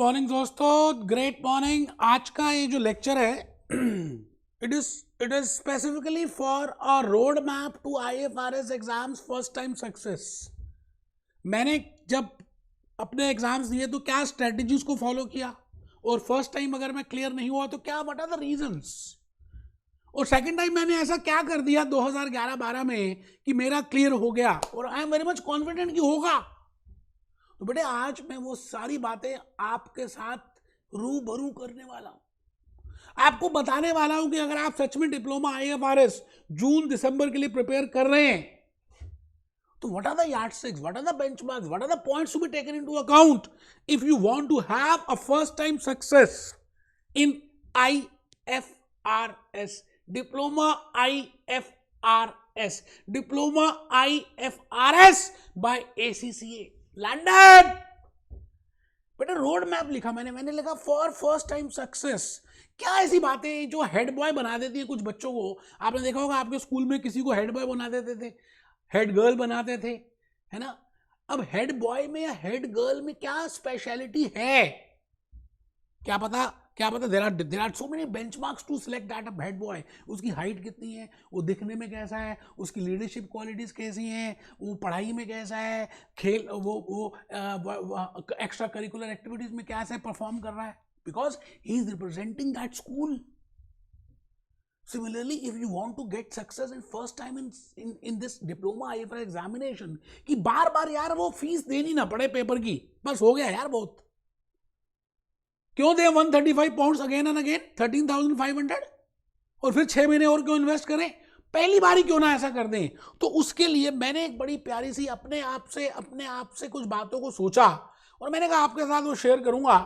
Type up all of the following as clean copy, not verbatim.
Morning दोस्तों, great morning. आज का ये जो लेक्चर है it is specifically for a road map to IFRS exams first time success. मैंने जब अपने एग्जाम्स दिए तो क्या स्ट्रेटजीज को फॉलो किया, और फर्स्ट टाइम अगर मैं क्लियर नहीं हुआ तो क्या व्हाट आर द रीजंस, और सेकंड टाइम मैंने ऐसा क्या कर दिया 2011-12 में कि मेरा क्लियर हो गया, और I am very much confident कि होगा। तो बेटे आज मैं वो सारी बातें आपके साथ रूबरू करने वाला हूं, आपको बताने वाला हूं कि अगर आप सच में डिप्लोमा IFRS जून दिसंबर के लिए प्रिपेयर कर रहे हैं तो what are the yardsticks, what are the benchmarks, what are the points to be taken into account if you want to have a first time success in IFRS, diploma IFRS, diploma IFRS by ACCA London. बेटा road map लिखा मैंने लिखा for first time success. क्या ऐसी बातें जो head boy बना देती है कुछ बच्चों को? आपने देखा होगा आपके स्कूल में किसी को हेड बॉय बना देते थे, हेड गर्ल बनाते थे, है ना? अब हेड बॉय में या हेड गर्ल में क्या स्पेशलिटी है? क्या पता there are so many benchmarks to select that a head boy. उसकी हाइट कितनी है, वो दिखने में कैसा है, उसकी लीडरशिप क्वालिटीज कैसी हैं, वो पढ़ाई में कैसा है, खेल वो एक्स्ट्रा करिकुलर एक्टिविटीज में कैसे परफॉर्म कर रहा है, because he is representing that school. Similarly, if you want to get success in first time in this diploma IFRS examination, कि बार बार यार वो फीस देनी ना पड़े पेपर की, बस हो गया यार बहुत। क्यों दे 135 पाउंड्स अगेन एंड अगेन, 13,500, और फिर 6 महीने और क्यों इन्वेस्ट करें? पहली बारी क्यों ना ऐसा कर दें? तो उसके लिए मैंने एक बड़ी प्यारी सी अपने आप से कुछ बातों को सोचा, और मैंने कहा आपके साथ वो शेयर करूंगा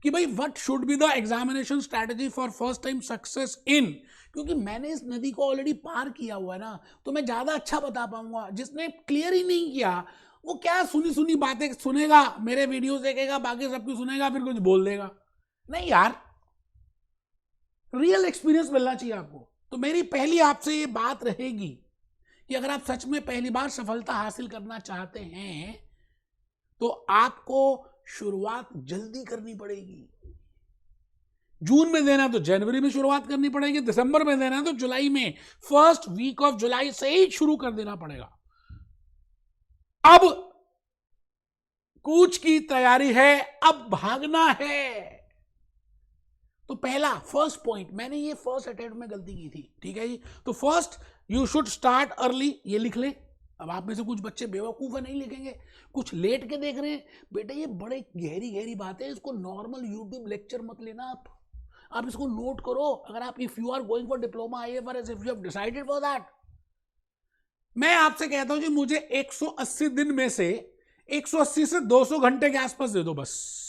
कि भाई what should be the examination strategy for first time success इन, क्योंकि मैंने इस नदी को ऑलरेडी पार किया हुआ है ना, तो मैं ज्यादा अच्छा बता पाऊंगा। जिसने क्लियर ही नहीं किया वो क्या सुनी सुनी बातें सुनेगा, मेरे वीडियोस देखेगा, बाकी सबकी सुनेगा, फिर कुछ बोल देगा। नहीं यार, रियल एक्सपीरियंस मिलना चाहिए आपको। तो मेरी पहली आपसे ये बात रहेगी कि अगर आप सच में पहली बार सफलता हासिल करना चाहते हैं तो आपको शुरुआत जल्दी करनी पड़ेगी। जून में देना तो जनवरी में शुरुआत करनी पड़ेगी, दिसंबर में देना तो जुलाई में, फर्स्ट वीक ऑफ जुलाई से ही शुरू कर देना पड़ेगा। अब कूच की तैयारी है, अब भागना है। तो पहला फर्स्ट पॉइंट, मैंने ये फर्स्ट अटेम्प्ट में गलती की थी, ठीक है जी। तो first you should start early, ये लिख लें। अब आप में से कुछ बच्चे बेवकूफ है, नहीं लिखेंगे, कुछ लेट के देख रहे हैं। बेटे ये बड़े गहरी बातें, इसको नॉर्मल यूट्यूब लेक्चर मत लेना आप इसको नोट करो। अगर आप if you are going for diploma IFRS, if you have decided for that, मैं आपसे कहता हूं जी मुझे 180 दिन में से 180 से 200 घंटे के आसपास दे दो बस।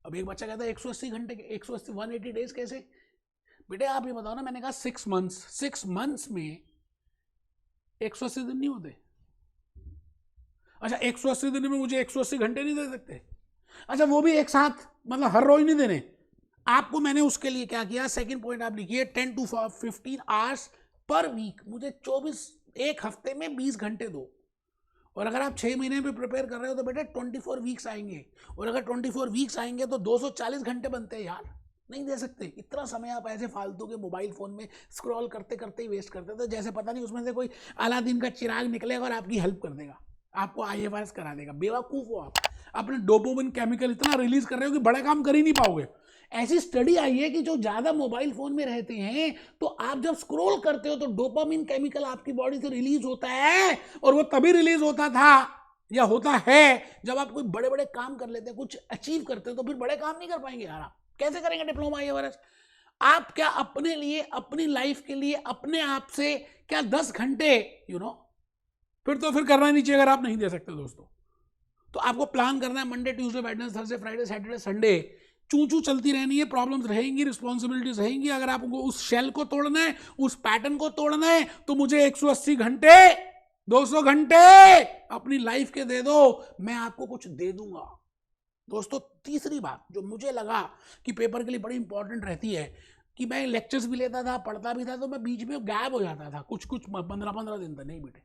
अब एक बच्चा कहता है 180 घंटे के 180 डेज कैसे? बेटे आप ये बताओ ना, मैंने कहा 6 मंथ्स में 180 दिन नहीं होते। अच्छा 180 दिन में मुझे 180 घंटे नहीं दे सकते? अच्छा वो भी एक साथ, मतलब हर रोज नहीं देने आपको। मैंने उसके लिए क्या किया, सेकंड पॉइंट आप लिखिए 10 to 15 आवर्स पर वीक। मुझे 24, एक हफ्ते में 20 घंटे दो। और अगर आप 6 महीने में प्रिपेयर कर रहे हो तो बेटा 24 वीक्स आएंगे, और अगर 24 वीक्स आएंगे तो 240 घंटे बनते हैं यार। नहीं दे सकते इतना समय आप ऐसे फालतू के मोबाइल फोन में स्क्रॉल करते करते ही वेस्ट करते, तो जैसे पता नहीं उसमें से कोई अलादीन का चिराग निकलेगा और आपकी हेल्प कर देगा, आपको IFRS करा देगा। बेवकूफ हो आप, अपने डोपामिन केमिकल इतना रिलीज कर रहे हो कि बड़े काम कर ही नहीं पाओगे। ऐसी स्टडी आई है कि जो ज्यादा मोबाइल फोन में रहते हैं तो आप जब स्क्रॉल करते हो तो डोपामिन केमिकल आपकी बॉडी से रिलीज होता है, और वो तभी रिलीज होता था या होता है जब आप कोई बड़े बड़े काम कर लेते हैं, कुछ अचीव करते हैं। तो फिर बड़े काम नहीं कर पाएंगे यार, आप कैसे करेंगे डिप्लोमा IFRS? आप क्या अपने लिए, अपनी लाइफ के लिए, अपने आप से क्या 10 घंटे फिर करना नहीं चाहिए अगर आप नहीं दे सकते दोस्तों। तो आपको प्लान करना है Monday, Tuesday, Wednesday, Thursday, Friday, Saturday, Sunday, चूं चलती रहनी है, प्रॉब्लम्स रहेंगी, रिस्पॉन्सिबिलिटीज रहेंगी। अगर आपको उस शेल को तोड़ना है, उस पैटर्न को तोड़ना है, तो मुझे 180 घंटे, 200 घंटे अपनी लाइफ के दे दो, मैं आपको कुछ दे दूंगा। दोस्तों तीसरी बात जो मुझे लगा कि पेपर के लिए बड़ी इंपॉर्टेंट रहती है, कि मैं लेक्चर्स भी लेता था, पढ़ता भी था, तो मैं बीच में गायब हो जाता था कुछ 15-15 दिन तक। नहीं बेटे,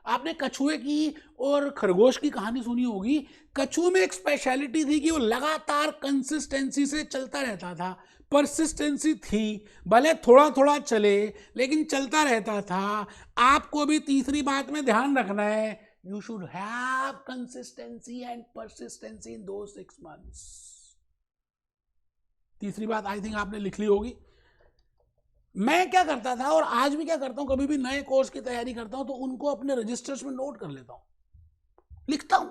आपने कछुए की और खरगोश की कहानी सुनी होगी। कछुए में एक स्पेशलिटी थी कि वो लगातार कंसिस्टेंसी से चलता रहता था, परसिस्टेंसी थी, भले थोड़ा थोड़ा चले लेकिन चलता रहता था। आपको भी तीसरी बात में ध्यान रखना है, you should have consistency and persistency in दो 6 months। तीसरी बात आई थिंक आपने लिख ली होगी। मैं क्या करता था और आज भी क्या करता हूं, कभी भी नए कोर्स की तैयारी करता हूं तो उनको अपने रजिस्टर्स में नोट कर लेता हूं, लिखता हूं,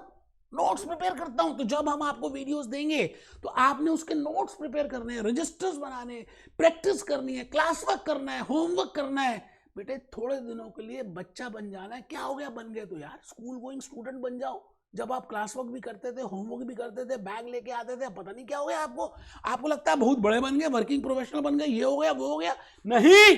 नोट्स प्रिपेयर करता हूं। तो जब हम आपको वीडियोस देंगे तो आपने उसके नोट्स प्रिपेयर करने हैं, रजिस्टर्स बनाने, प्रैक्टिस करनी है, क्लास वर्क करना है, होमवर्क करना है। बेटे थोड़े दिनों के लिए बच्चा बन जाना है, क्या हो गया बन गए तो यार स्कूल गोइंग स्टूडेंट बन जाओ। जब आप क्लास वर्क भी करते थे, होमवर्क भी करते थे, बैग लेके आते थे, पता नहीं क्या हो गया आपको लगता है बहुत बड़े बन गए, वर्किंग प्रोफेशनल बन गए, ये हो गया वो हो गया। नहीं।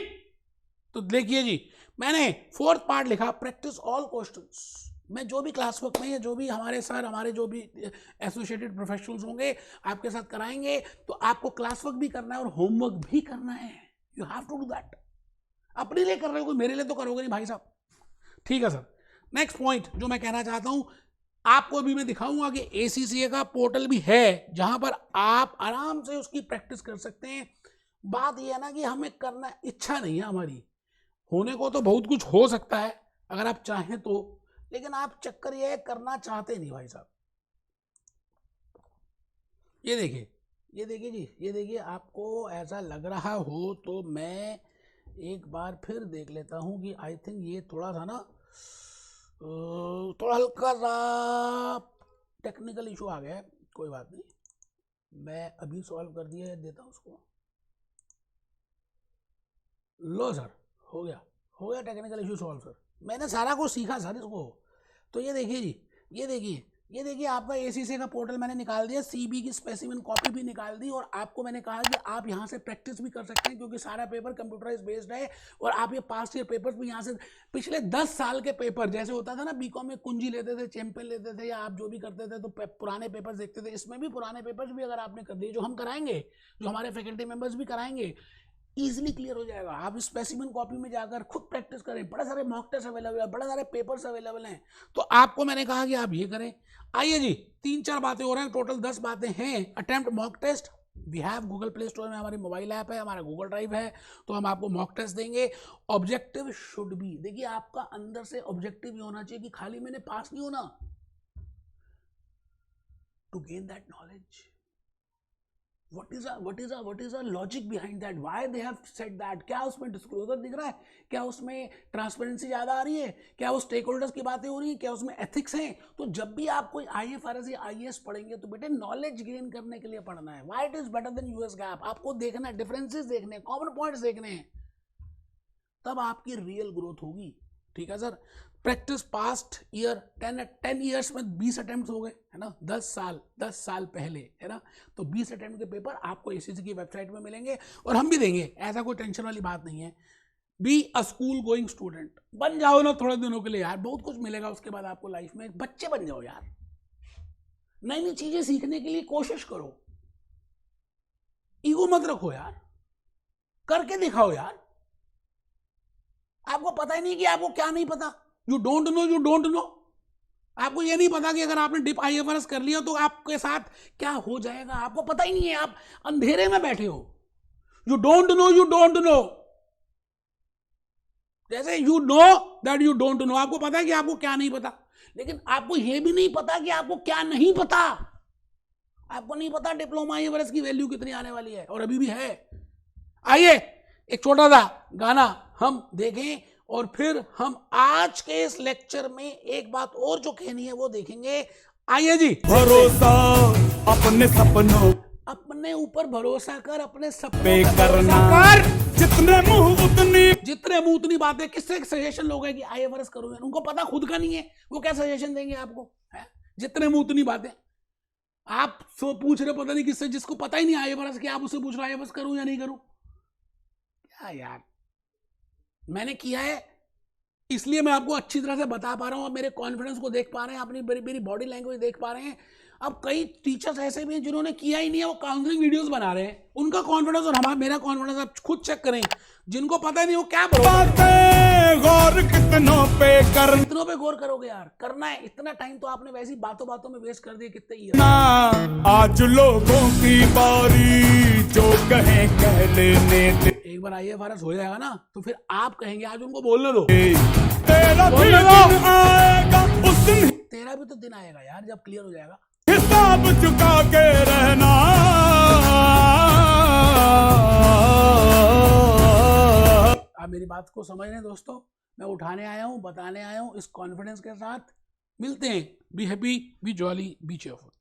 तो देखिए जी, मैंने 4th पार्ट लिखा, प्रैक्टिस ऑल क्वेश्चंस। मैं जो भी क्लास वर्क में या जो भी हमारे सर, हमारे जो भी एसोसिएटेड प्रोफेशनल्स होंगे आपके साथ कराएंगे, तो आपको क्लास वर्क भी करना है और होमवर्क भी करना है। You have to do that. अपने लिए कर रहे हो, मेरे लिए तो करोगे नहीं भाई साहब। ठीक है सर। नेक्स्ट पॉइंट जो मैं कहना चाहता हूं, आपको अभी मैं दिखाऊंगा कि ACCA का पोर्टल भी है जहां पर आप आराम से उसकी प्रैक्टिस कर सकते हैं। बात यह है ना कि हमें करना इच्छा नहीं है हमारी, होने को तो बहुत कुछ हो सकता है अगर आप चाहें तो, लेकिन आप चक्कर ये करना चाहते नहीं भाई साहब। ये देखिए, ये देखिए जी, ये देखिए, आपको ऐसा लग रहा हो तो मैं एक बार फिर देख लेता हूं कि आई थिंक ये थोड़ा सा ना थोड़ा हल्का सा टेक्निकल इशू आ गया है, कोई बात नहीं, मैं अभी सॉल्व कर दिया देता हूं उसको। लो सर, हो गया टेक्निकल इशू सॉल्व सर। मैंने सारा कुछ सीखा सर इसको। तो ये देखिए जी, ये देखिए आपका ACCA का पोर्टल मैंने निकाल दिया, CB की स्पेसिमेन कॉपी भी निकाल दी, और आपको मैंने कहा कि आप यहाँ से प्रैक्टिस भी कर सकते हैं क्योंकि सारा पेपर कंप्यूटराइज बेस्ड है। और आप ये पास्ट ईयर पेपर्स भी यहाँ से, पिछले 10 साल के पेपर, जैसे होता था ना बीकॉम में कुंजी लेते थे, चैंपियन लेते थे, या आप जो भी करते थे तो पुराने पेपर्स देखते थे, इसमें भी पुराने पेपर्स भी अगर आपने कर दिए, जो हम कराएंगे, जो हमारे फैकल्टी मेंबर्स भी कराएंगे, इजीली क्लियर हो जाएगा। आप स्पेसिमेन कॉपी में जाकर खुद प्रैक्टिस करें, बड़े सारे मॉक टेस्ट अवेलेबल है, बड़े सारे पेपर्स अवेलेबल हैं। तो आपको मैंने कहा कि आप ये करें। आइए जी, 3-4 बातें हो रही हैं, टोटल 10 बातें हैं। Attempt mock test, we have Google play store में हमारी मोबाइल ऐप है, हमारा गूगल ड्राइव है, तो हम आपको मॉक टेस्ट देंगे। ऑब्जेक्टिव शुड बी, देखिए आपका अंदर से ऑब्जेक्टिव ये होना चाहिए कि खाली मैंने पास नहीं होना, to gain that knowledge. What is a logic behind that? Why they have said that? क्या उसमें डिस्क्लोजर दिख रहा है? क्या उसमें ट्रांसपेरेंसी ज़्यादा आ रही है? क्या वो स्टेक होल्डर्स की बातें हो रही हैं? क्या उसमें एथिक्स हैं? तो जब भी आप कोई IFRS या IAS पढ़ेंगे तो बेटे नॉलेज गेन करने के लिए पढ़ना है। Why it is better than US GAAP? आपको देखना है, डिफरेंसेस देखने हैं, कॉमन पॉइंट्स देखने हैं, तब आपकी रियल ग्रोथ होगी। ठीक है sir. Practice past year 10 years में 20 अटेम्प्ट हो गए, है ना, 10 साल पहले, है ना। तो 20 अटेम्प्ट के पेपर आपको ACCA की वेबसाइट में मिलेंगे और हम भी देंगे, ऐसा कोई टेंशन वाली बात नहीं है। Be a school going student, बन जाओ ना थोड़े दिनों के लिए यार, बहुत कुछ मिलेगा उसके बाद आपको लाइफ में। बच्चे बन जाओ यार, नई नई चीजें सीखने के लिए कोशिश करो, ईगो मत रखो यार, करके दिखाओ यार। आपको पता ही नहीं कि आपको क्या नहीं पता। You don't know. आपको ये नहीं पता कि अगर आपने डिप IFRS कर लिया तो आपके साथ क्या हो जाएगा, आपको पता ही नहीं है, आप अंधेरे में बैठे हो। यू डोंट नो, जैसे you know that you don't know, आपको पता है कि आपको क्या नहीं पता, लेकिन आपको यह भी नहीं पता कि आपको क्या नहीं पता। आपको नहीं पता डिप्लोमा IFRS की वैल्यू कितनी आने वाली है, और अभी भी है। आइए एक छोटा सा गाना हम देखें और फिर हम आज के इस लेक्चर में एक बात और जो कहनी है वो देखेंगे। आइए जी, भरोसा अपने सपनों, अपने ऊपर भरोसा कर, अपने सपने करना कर, जितने मुंह उतनी बातें। किससे सजेशन लोग हैं कि IFRS करो, उनको पता खुद का नहीं है, वो क्या सजेशन देंगे आपको, है? जितने मुंह उतनी बातें। आप सो पूछ रहे पता नहीं किससे, जिसको पता ही नहीं IFRS कि आप उससे पूछ रहे IFRS करूं या नहीं करूं। क्या यार, मैंने किया है इसलिए मैं आपको अच्छी तरह से बता पा रहा हूं, और मेरे कॉन्फिडेंस को देख पा रहे हैं, अपनी मेरी बॉडी लैंग्वेज देख पा रहे हैं। अब कई टीचर्स ऐसे भी हैं जिन्होंने किया ही नहीं है, वो काउंसलिंग वीडियोस बना रहे हैं, उनका कॉन्फिडेंस और मेरा कॉन्फिडेंस आप खुद चेक करें। जिनको पता नहीं वो क्या गौर कितनों पे करना, कितनों पे गौर करोगे यार, करना है। इतना टाइम तो आपने वैसे ही बातों बातों में वेस्ट कर दिए कितने ही। आज लोगों की बारी जो कहें कह लेने दे। एक बार IAFRS हो जाएगा ना तो फिर आप कहेंगे, आज उनको बोलने दो, तेरा भी दिन आएगा उस दिन तेरा भी तो दिन आएगा यार जब क्लियर हो जाएगा। हिसाब चुका के रहना। आप मेरी बात को समझ रहे हैं दोस्तों, मैं उठाने आया हूं, बताने आया हूं इस कॉन्फिडेंस के साथ। मिलते हैं, be happy, B jolly, B cheerful.